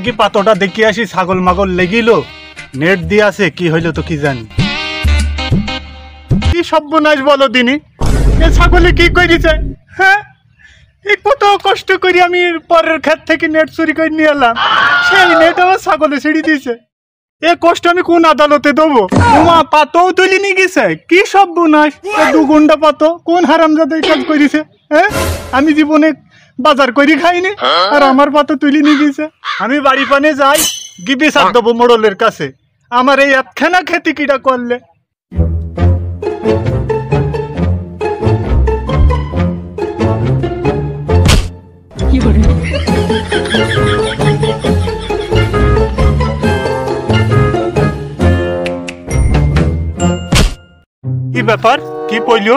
কি পাতটা দেখি আসি, ছাগল মাগল লেগিল, নেট দিয়ে আছে, কি হইলো তো কি জানি। কি সর্বনাশ বলো দিনি, এ ছাগলে কি করেছে? হ্যাঁ, এই কত কষ্ট করি আমি পরের ক্ষেত থেকে নেট চুরি করে নিয়ে এলাম, সেই নেট আমার ছাগলে ছিঁড়ি দিয়েছে। এ কষ্ট আমি কোন আদালতে দেবো? উমা পাতও তুলি নিয়ে গেছে, কি সর্বনাশ! 2 গুন্ডা পাত কোন হারামজাদা কাজ করেছে? হ্যাঁ, আমি জীবনে বাজার করি খাইনি, আর আমার পাতো তুলি নিয়ে গেছে। আমি বাড়ি পানে যাই, গিবি সার দেবো মোড়লের কাছে, আমার এই একখানা খেতে কিটা করলে। কি ব্যাপার, কি পইলো?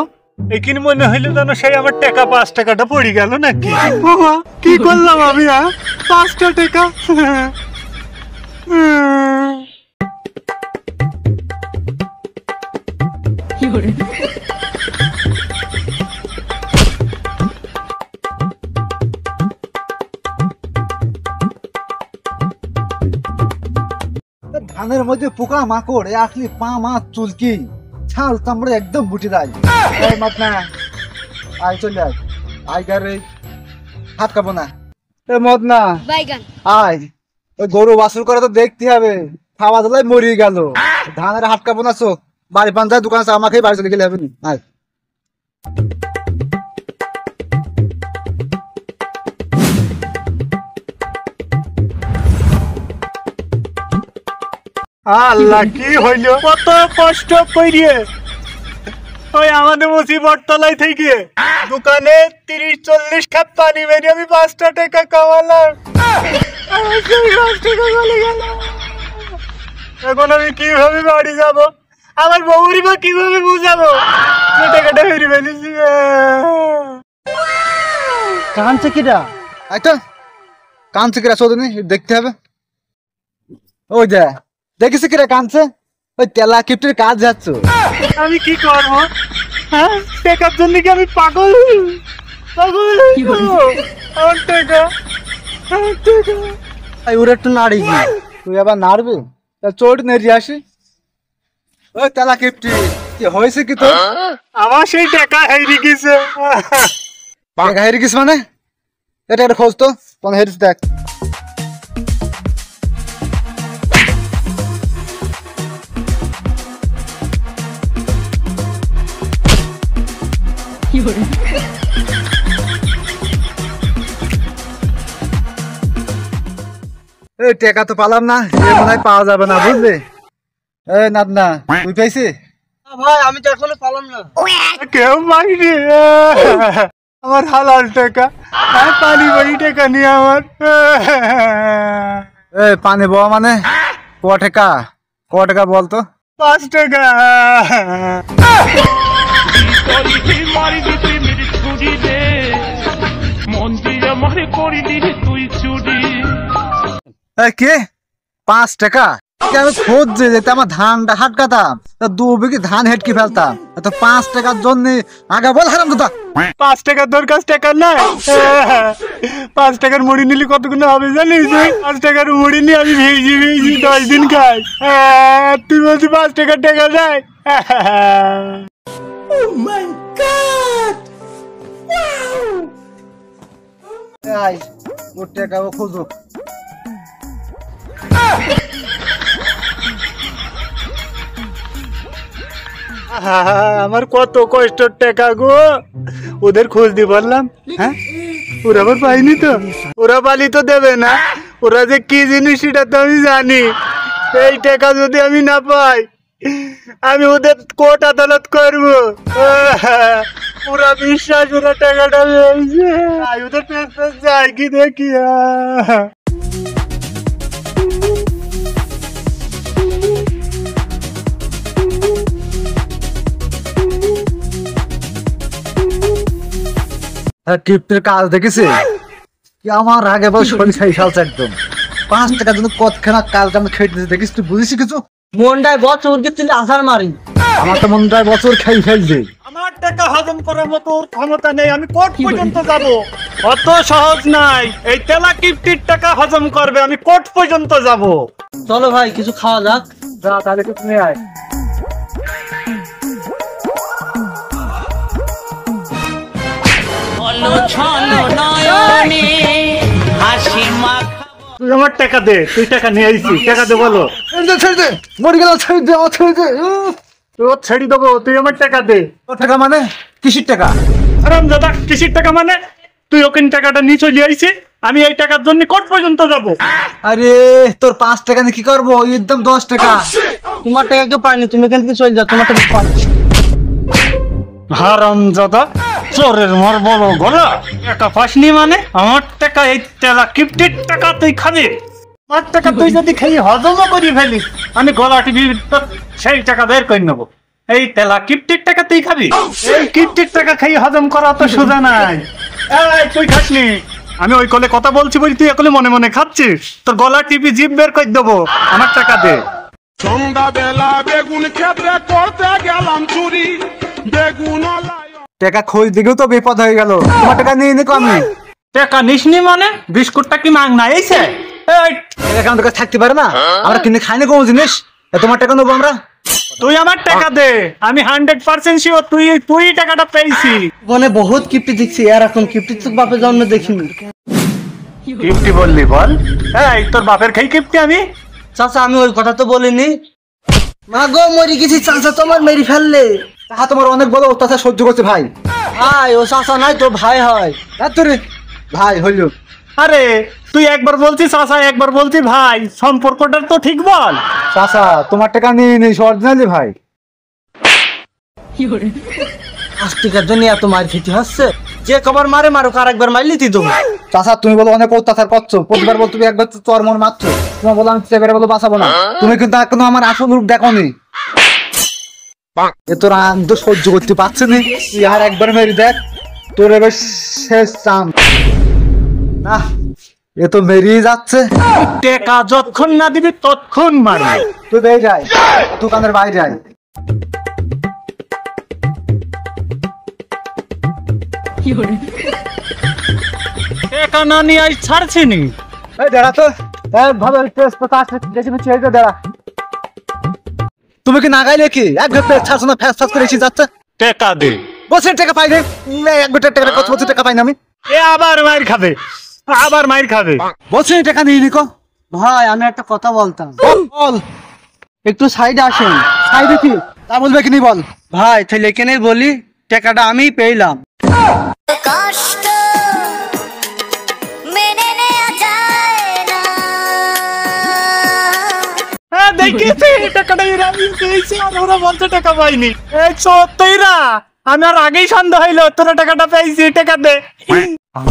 এখানে মনে হইলো যেন সেই আমার টাকা 5 টাকাটা পড়ে গেল নাকি? কি করলাম আমি? 5টা টাকা। ধানের মধ্যে পোকা মাকড় আসলি পা মা চুলকি ছাল চামড়া একদম বুটি দেয়। মাত না আয়, চলে আয়, আয় গারে হাত কাবো না। মত না আয়, ওই গরু বাছুর করে তো দেখতে হবে, খাওয়া দাওয়াই মরিয়ে গেল। ধানের হাত কাবো না, চো বাড়ি পান যায়, দোকান আছে, আমাকে বাড়ি চলে গেলে হবে নি। আয় আল্লাহ, কি হইল? কত কষ্ট করিয়ে ওই আমাদের মুসিবত তলায় থেকে দোকানে 30-40 কাপ পানি মেরে আমি 5টা টাকা কামালাম। এখন আমি কিভাবে বাড়ি যাব? আমার বউরি বা কিভাবে বুঝাবো যে টাকাটা হেরে ফেলেছি? কানছে কিরা? আচ্ছা, কানছে কিরা চোদনি দেখতে হবে। ওই যা দেখিস কিরা কানছে, ওই তেলা কিপ্টের কাজ যাচ্ছ। আমি কি করবো? হ্যাঁ, টাকার জন্য কি আমি পাগল? আমার টাকা, ওর একটু নাড়ি গি, তুই আবার নাড়বি? চোট নেড়ে আসি। ওই তেলা কিপ্টি, কি হয়েছে কি তোর? আমার সেই টাকা হেরে গেছে। টাকা হেরে গেছে মানে? এটা একটা খোঁজ তো, কোন হেরিস দেখ। এই টাকা তো পালাম না, মনে হয় পাওয়া যাবে না, বুঝলি? এই নাদনা, তুই পাইছি? ভাই আমি তো এখনো পালাম না। কেউ পাইনি আমার হালাল টাকা। পানি বাড়ি টাকা নিয়ে আমার। এই পানি বাবা মানে ক টাকা বলতো? 5 টাকা। কে 5 টাকা? আমি খোঁজ যেতে আমার ধানটা হাটকাতাম, 2 বিঘি ধান হেটকে ফেলতাম, তো 5 টাকার জন্য আগে বল হারাম দাদা। 5 টাকার দরকার, টাকা নাই। 5 টাকার মুড়ি নিলে কতগুলো হবে জানিস? 5 টাকার মুড়ি নিয়ে আমি ভেজি 10 দিন খাই। তুই বলছি 5 টাকার টাকা নাই? ওর টাকা ও খোঁজো। আমার কত কষ্টের টাকা গো, ওদের খোঁজ দিয়ে পারলাম। হ্যাঁ, ওরা আবার পাইনি তো, ওরা পালি তো দেবে না। ওরা যে কি জিনিস সেটা তো আমি জানি। এই টাকা যদি আমি না পাই, আমি ওদের কোর্ট আদালত করবো। ওরা বিশ্বাস, ওরা টাকাটা পেয়েছে, ওদের পেয়ে যায় কি দেখি। কিপ্টের কাজ দেখেছে কি? আমার আগে বল শরীর খাই ফেলছে একদম। 5 টাকার জন্য কতখানা কাজ আমরা খেয়ে দিতে দেখিস, তুই বুঝিস কিছু? মনটায় বছর তুই আসার মারি আমার তো মনে হয় বছর খাই ফেলছে। আমার টাকা হজম করার মতো ওর ক্ষমতা নেই, আমি কোর্ট পর্যন্ত যাব। অত সহজ নাই, এই তেলা কিপ্টির টাকা হজম করবে, আমি কোর্ট পর্যন্ত যাব। চলো ভাই কিছু খাওয়া যাক। যা তাহলে কিছু নিয়ে আয়। তুই আমার টাকা দে, তুই টাকা নিয়ে আইছি, টাকা দে বলো। ছেড়ে দে, মরে গেল, ছেড়ে দে, আমার ছেড়ে দে। ও ছেড়ে দেবো, তুই আমার টাকা দে। ও টাকা মানে কিসির টাকা? আরাম দাদা, কিসির টাকা মানে? তুই ওখানে টাকাটা নিয়ে চলে আইছি, আমি এই টাকার জন্য কোর্ট পর্যন্ত যাব। আরে তোর 5 টাকা নিয়ে কি করবো? একদম 10 টাকা। তোমার টাকা কেউ পায়নি, তুমি এখান থেকে চলে যাও, তোমার টাকা পাচ্ছি। হারাম দাদা, চোরের মার বড় গলা, টাকা পাসনি মানে? আমার টাকা, এই তেলা কিপ্টির টাকা তুই খাবি? আমার টাকা তুই যদি খাই হজমও করি ফেলিস, আমি গলা টিভি সেই টাকা বের করে নেবো। এই তেলা কিপ্টির টাকা তুই খাবি? এই কিপ্টির টাকা খাই হজম করা তো সোজা নাই। এই তুই খাসনি, আমি ওই কলে কথা বলছি বলি তুই একলে মনে মনে খাচ্ছিস? তোর গলা টিপি জিভ বের করে দেবো, আমার টাকা দে। সন্ধ্যাবেলা বেগুন ক্ষেত্রে করতে গেলাম চুরি, বেগুন টাকা খোঁজ দিকেও তো বিপদ হয়ে গেল। তোমার টাকা নিয়ে নিকো আমি। টাকা নিসনি মানে? বিস্কুটটা কি মাং না এইছে? এই টাকা আমাদের কাছে থাকতে পারে না, আমরা কিনে খাই না কোনো জিনিস। তোমার টাকা নেবো আমরা? তুই আমার টাকা দে, আমি 100% শিওর তুই টাকাটা পেয়েছি। মানে বহুত কিপ্টি দেখছি, এরকম কিপ্টি তো বাপের জন্ম দেখিনি। কিপ্টি বললি বল? এই তোর বাপের খাই কিপ্টি আমি? চাচা আমি ওই কথা তো বলিনি। মা গো মরি গেছি, চাচা তোমার মেরি ফেললে। তাহা তোমার অনেক বড় অত্যাচার সহ্য করছে ভাই। ভাই ও চাচা নাই তো ভাই হয়। তোরে ভাই হইল। আরে তুই একবার বলছিস চাচা, একবার বলছিস ভাই, সম্পর্কটা তো ঠিক বল। চাচা তোমার টাকা নিয়ে নিস অরিজিনালি ভাই। 5 টাকার জন্য এত মার খেতে হচ্ছে? যে কবার মারে মারুক, আর একবার মারলি তুই তো। চাচা তুমি বলো অনেক অত্যাচার করছো, প্রতিবার বল তুমি একবার তোর মন মারছো, তোমার বলো আমি সেবারে বলো বাঁচাবো না। তুমি কিন্তু এখনো আমার আসল রূপ দেখোনি। এ তোর আনন্দ সহ্য করতে পারছে না, তুই আর একবার মেরে দেখ, তোর এবার শেষ চান্স। না এ তো মেরিয়ে যাচ্ছে। টাকা যতক্ষণ না দিবি ততক্ষণ মারবি। তুই বেরিয়ে যাই, দোকানের বাইরে যাই। টাকা না নিয়ে আজ ছাড়ছি নি। এই দাঁড়া তো, ভালো ছেড়ে দাঁড়া। তুমি কি না গাইলে কি এক ঘর ছাড়ছো না? ফ্যাস ফ্যাস করে এসে যাচ্ছে। টাকা দে। বছর টাকা পাই রে, এক ঘন্টার টাকা কত বছর টাকা পাই না আমি? এ আবার মাইর খাবে, আবার মাইর খাবে। বছর টাকা নিয়ে নিকো। ভাই আমি একটা কথা বলতাম, বল। একটু সাইডে আসেন। সাইডে কি তা বলবে কি নি বল। ভাই তাহলে এখানে বলি, টাকাটা আমি পেলাম। কষ্ট মেনে নেওয়া যায় না। হ্যাঁ দেখিছি টাকাটা আমি পেয়েছি, আর ওরা বলছে টাকা পাইনি। এই সত্যিরা, আমি আর আগেই সন্দেহ হইলো তোরা টাকাটা পেয়েছি, টাকা দে।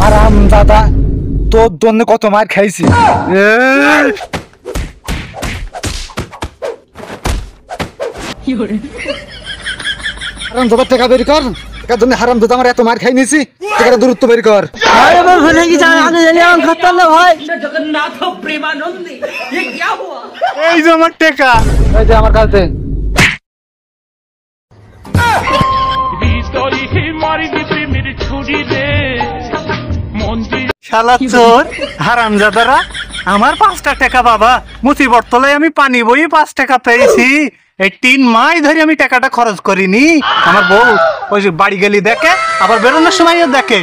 আরাম দাদা, তোর জন্য কত মার খাইছি। হারাম দাদা টাকা বের কর, টাকার জন্য হারাম দাদা আমার এত মার খাই নিয়েছি, টাকাটা দূরত্ব বের কর। ভাই এবার ভুলে গেছি, আমি আগে জানি আমার খাতার না ভাই। এই যে আমার টাকা। এই যে আমার কাছে শালা চোর হারামজাদারা, আমার 5টা টাকা বাবা মুসিবত তলায় আমি পানি বই 5 টাকা পেয়েছি। এই 3 মাস ধরে আমি টাকাটা খরচ করিনি। আমার বউ ওই যে বাড়ি গেলি দেখে, আবার বেরোনোর সময়ও দেখে।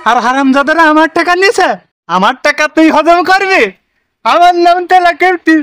আর হারামজাদারা আমার টাকা নিছে, আমার টাকা তুই হজম করবি? আমার নাম তেলা কেমতি।